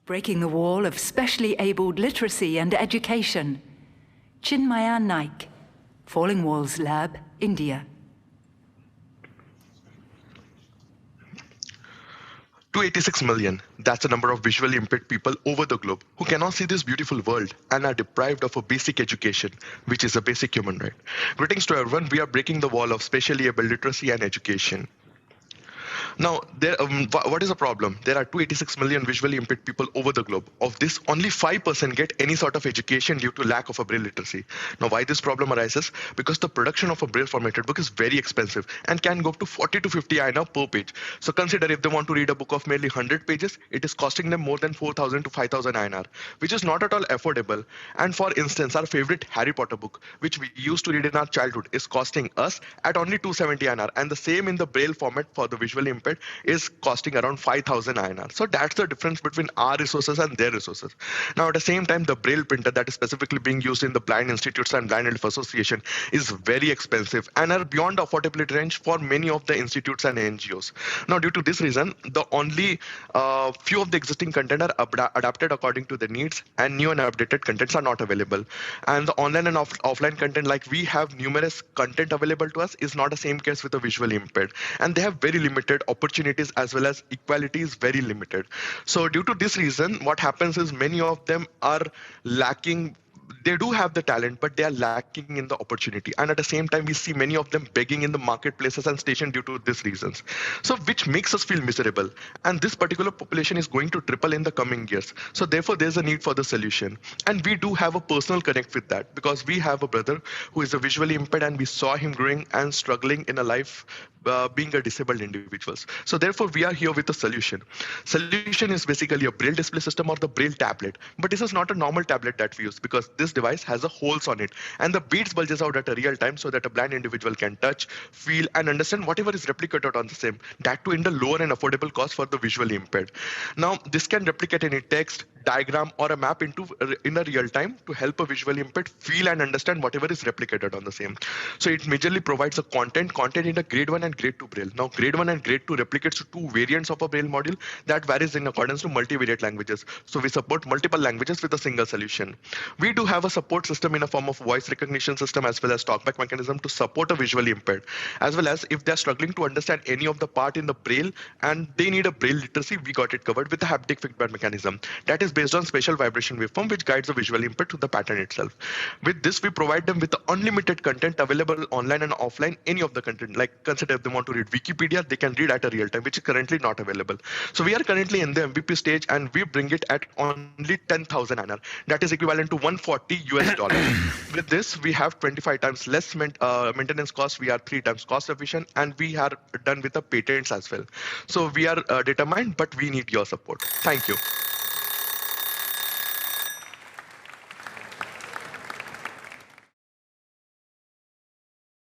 Breaking the wall of specially abled literacy and education. Chinmaya Naik, Falling Walls Lab, India. 286 million, that's the number of visually impaired people over the globe who cannot see this beautiful world and are deprived of a basic education, which is a basic human right. Greetings to everyone, we are breaking the wall of specially able literacy and education. Now, what is the problem? There are 286 million visually impaired people over the globe. Of this, only 5% get any sort of education due to lack of a braille literacy. Now, why this problem arises? Because the production of a braille formatted book is very expensive and can go up to 40 to 50 INR per page. So consider if they want to read a book of merely 100 pages, it is costing them more than 4,000 to 5,000 INR, which is not at all affordable. And for instance, our favorite Harry Potter book, which we used to read in our childhood, is costing us at only 270 INR. And the same in the braille format for the visually impaired is costing around 5,000 INR. So that's the difference between our resources and their resources. Now, at the same time, the braille printer that is specifically being used in the blind institutes and blind health association is very expensive and are beyond the affordability range for many of the institutes and NGOs. Now, due to this reason, the only few of the existing content are adapted according to the needs, and new and updated contents are not available. And the online and offline content, like we have numerous content available to us, is not the same case with the visually impaired, and they have very limited opportunities as well as equality is very limited. So due to this reason, what happens is many of them are lacking. They do have the talent, but they are lacking in the opportunity. And at the same time, we see many of them begging in the marketplaces and station due to these reasons. So which makes us feel miserable. And this particular population is going to triple in the coming years. So therefore, there's a need for the solution. And we do have a personal connect with that because we have a brother who is a visually impaired and we saw him growing and struggling in a life being a disabled individuals. So therefore, we are here with a solution. Solution is basically a braille display system or the braille tablet. But this is not a normal tablet that we use because this device has a holes on it and the beads bulges out at a real time so that a blind individual can touch, feel and understand whatever is replicated on the same. That too in the lower and affordable cost for the visually impaired. Now, this can replicate any text, diagram or a map in a real time to help a visually impaired feel and understand whatever is replicated on the same. So it majorly provides a content in a grade 1 and grade 2 braille. Now grade 1 and grade 2 replicates to two variants of a braille module that varies in accordance to multivariate languages. So we support multiple languages with a single solution. We do have a support system in a form of voice recognition system as well as talkback mechanism to support a visually impaired, as well as if they're struggling to understand any of the part in the braille and they need a braille literacy, we got it covered with the haptic feedback mechanism that is based on special vibration waveform which guides the visually impaired to the pattern itself. With this, we provide them with the unlimited content available online and offline, any of the content. Like consider if they want to read Wikipedia, they can read at a real time, which is currently not available. So we are currently in the MVP stage and we bring it at only 10,000 INR. That is equivalent to 140 US dollars. With this, we have 25 times less maintenance cost. We are 3 times cost efficient and we are done with the patents as well. So we are determined, but we need your support. Thank you.